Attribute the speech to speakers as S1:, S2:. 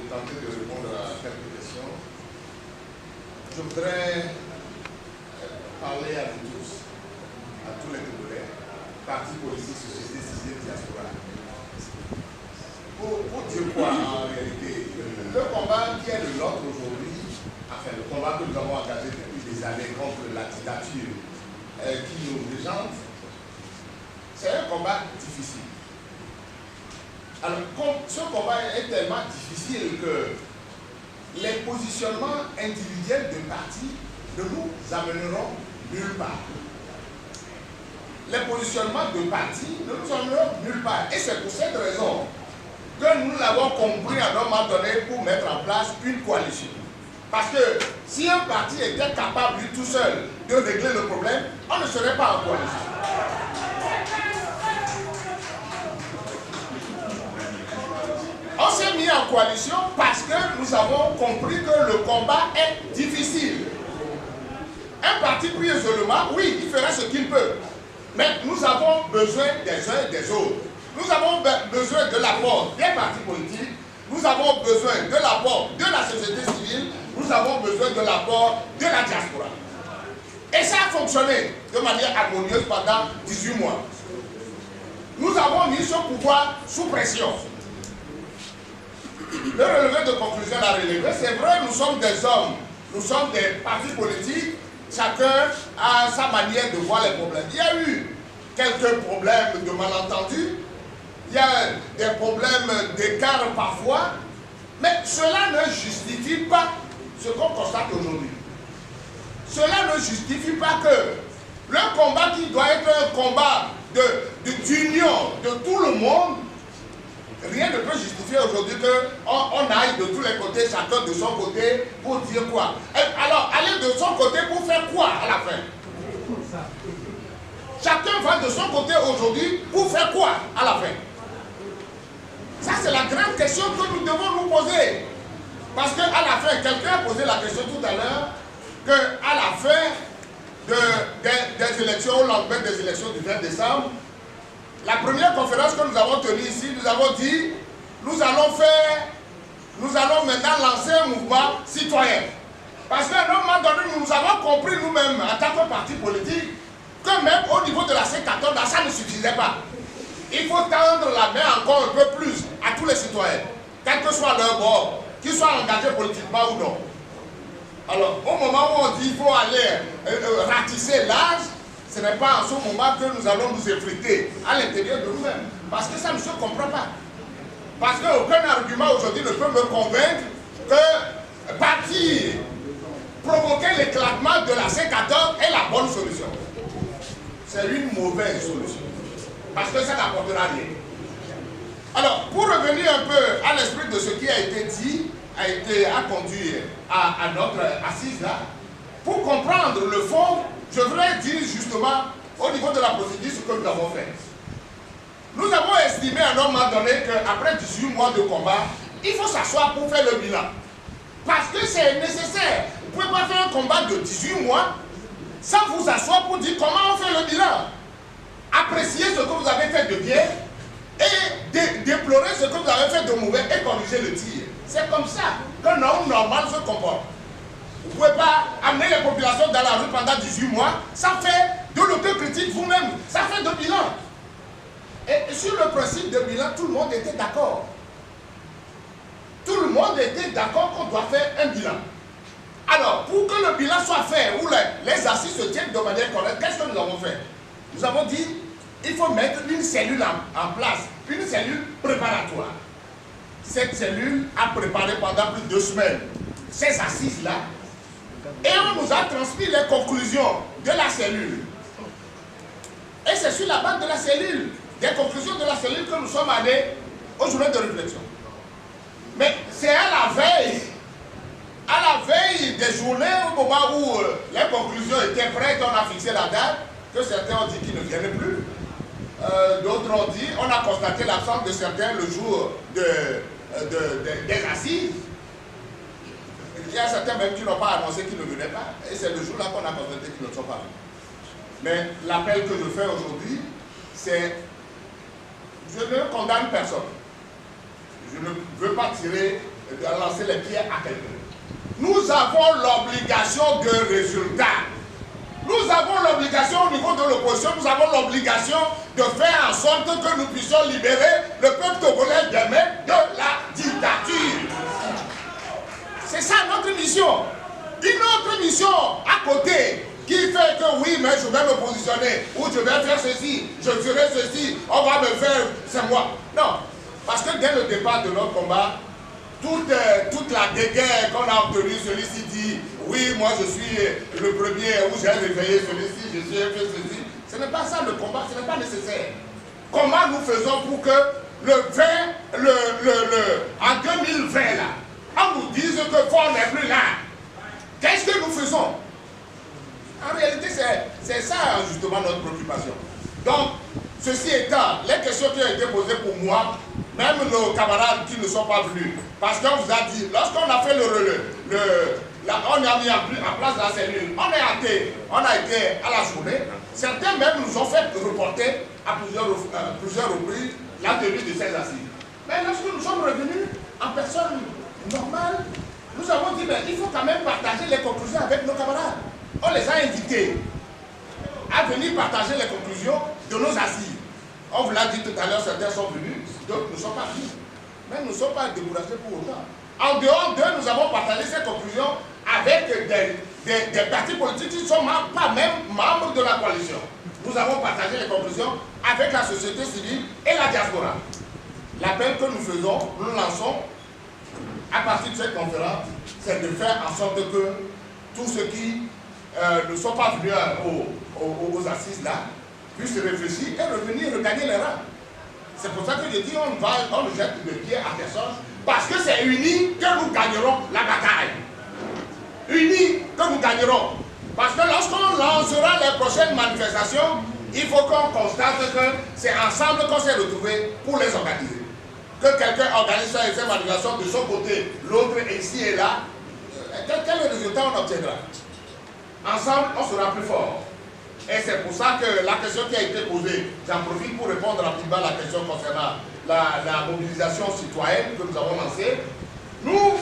S1: tenter de répondre à quelques questions. Je voudrais parler à vous tous, à tous les Togolais, partis politiques, sociétés civiles, diaspora. Pour dire quoi en réalité? Le combat qui est le nôtre aujourd'hui, enfin le combat que nous avons engagé depuis des années contre la dictature qui nous régente, c'est un combat difficile. Alors, ce combat est tellement difficile que les positionnements individuels de partis ne nous amèneront nulle part. Les positionnements de partis ne nous amèneront nulle part. Et c'est pour cette raison que nous l'avons compris à un moment donné pour mettre en place une coalition. Parce que si un parti était capable, lui tout seul, de régler le problème, on ne serait pas en coalition. On s'est mis en coalition parce que nous avons compris que le combat est difficile. Un parti pris isolement, oui, il fera ce qu'il peut. Mais nous avons besoin des uns et des autres. Nous avons besoin de l'apport des partis politiques, nous avons besoin de l'apport de la société civile, nous avons besoin de l'apport de la diaspora. Et ça a fonctionné de manière harmonieuse pendant 18 mois. Nous avons mis ce pouvoir sous pression. Le relevé de conclusion à relever, c'est vrai, nous sommes des hommes, nous sommes des partis politiques, chacun a sa manière de voir les problèmes. Il y a eu quelques problèmes de malentendus, il y a des problèmes d'écart parfois, mais cela ne justifie pas ce qu'on constate aujourd'hui. Cela ne justifie pas que le combat qui doit être un combat d'union de tout le monde, rien ne peut justifier aujourd'hui qu'on aille de tous les côtés, chacun de son côté, pour dire quoi. Alors, aller de son côté pour faire quoi à la fin? Chacun va de son côté aujourd'hui pour faire quoi à la fin? Ça, c'est la grande question que nous devons nous poser. Parce qu'à la fin, quelqu'un a posé la question tout à l'heure, qu'à la fin des élections, au lendemain des élections du 20 décembre, la première conférence que nous avons tenue ici, nous avons dit, nous allons maintenant lancer un mouvement citoyen. Parce qu'à un moment donné, nous avons compris nous-mêmes, en tant que parti politique, que même au niveau de la C14, là, ça ne suffisait pas. Il faut tendre la main encore un peu plus à tous les citoyens, quel que soit leur bord, qu'ils soient engagés politiquement ou non. Alors, au moment où on dit qu'il faut aller ratisser l'âge, ce n'est pas en ce moment que nous allons nous effriter à l'intérieur de nous-mêmes. Parce que ça ne se comprend pas. Parce qu'aucun argument aujourd'hui ne peut me convaincre que partir, provoquer l'éclatement de la C14 est la bonne solution. C'est une mauvaise solution. Parce que ça n'apportera rien. Alors, pour revenir un peu à l'esprit de ce qui a été dit, a conduit à notre assise là, pour comprendre le fond, je voudrais dire justement, au niveau de la procédure, ce que nous avons fait. Nous avons estimé à un moment donné qu'après 18 mois de combat, il faut s'asseoir pour faire le bilan. Parce que c'est nécessaire. Vous ne pouvez pas faire un combat de 18 mois sans vous asseoir pour dire comment on fait le bilan. Apprécier ce que vous avez fait de bien et déplorer ce que vous avez fait de mauvais et corriger le tir. C'est comme ça qu'un homme normal se comporte. Vous ne pouvez pas amener les populations dans la rue pendant 18 mois sans faire de l'autocritique vous-même, sans faire de bilan. Et sur le principe de bilan, tout le monde était d'accord. Tout le monde était d'accord qu'on doit faire un bilan. Alors, pour que le bilan soit fait, où les assises se tiennent de manière correcte, qu'est-ce que nous avons fait? Nous avons dit, il faut mettre une cellule en place, une cellule préparatoire. Cette cellule a préparé pendant plus de 2 semaines ces assises-là, et on nous a transmis les conclusions de la cellule. Et c'est sur la base de la cellule, des conclusions de la cellule, que nous sommes allés aux journées de réflexion. Mais c'est à la veille des journées, au moment où les conclusions étaient prêtes, on a fixé la date, que certains ont dit qu'ils ne viennent plus. D'autres ont dit, on a constaté l'absence de certains le jour des assises. Il y a certains même qui n'ont pas annoncé qu'ils ne venaient pas. Et c'est le jour-là qu'on a constaté qu'ils ne sont pas venus. Mais l'appel que je fais aujourd'hui, c'est, je ne condamne personne. Je ne veux pas tirer lancer les pierres à quelqu'un. Nous avons l'obligation de résultat. Nous avons l'obligation au niveau de l'opposition, nous avons l'obligation de faire en sorte que nous puissions libérer le peuple togolais demain de la dictature. C'est ça notre mission. Une autre mission à côté qui fait que oui, mais je vais me positionner, ou je vais faire ceci, je ferai ceci, on va me faire, c'est moi. Non, parce que dès le départ de notre combat, toute la guerre qu'on a obtenue, celui-ci dit, oui, moi je suis le premier, ou j'ai réveillé celui-ci, je suis fait ceci. Ce n'est pas ça le combat, ce n'est pas nécessaire. Comment nous faisons pour que en 2020 là, on nous dise que Ford n'est plus là? Qu'est-ce que nous faisons? En réalité, c'est ça justement notre préoccupation. Donc, ceci étant, les questions qui ont été posées pour moi, même nos camarades qui ne sont pas venus, parce qu'on vous a dit, lorsqu'on a fait le relais, on a mis en place la cellule, on a été à la journée, certains même nous ont fait reporter à plusieurs reprises la tenue de ces assises. Mais lorsque nous sommes revenus en personne normale, nous avons dit, il faut quand même partager les conclusions avec nos camarades. On les a invités à venir partager les conclusions de nos assises. On vous l'a dit tout à l'heure, certains sont venus, d'autres ne sont pas venus. Mais nous ne sommes pas découragés pour autant. En dehors d'eux, nous avons partagé ces conclusions avec des partis politiques qui ne sont pas même membres de la coalition. Nous avons partagé les conclusions avec la société civile et la diaspora. L'appel que nous faisons, nous lançons à partir de cette conférence, c'est de faire en sorte que tous ceux qui ne sont pas venus aux assises là puissent réfléchir et revenir regagner les rangs. C'est pour ça que je dis on ne jette le pied à personne, parce que c'est unis que nous gagnerons la bataille. Unis que nous gagnerons. Parce que lorsqu'on lancera les prochaines manifestations, il faut qu'on constate que c'est ensemble qu'on s'est retrouvés pour les organiser. Que quelqu'un organise ces manifestations de son côté, l'autre ici et là, quel résultat on obtiendra? Ensemble, on sera plus fort. Et c'est pour ça que la question qui a été posée, j'en profite pour répondre rapidement à la question concernant la mobilisation citoyenne que nous avons lancée. Nous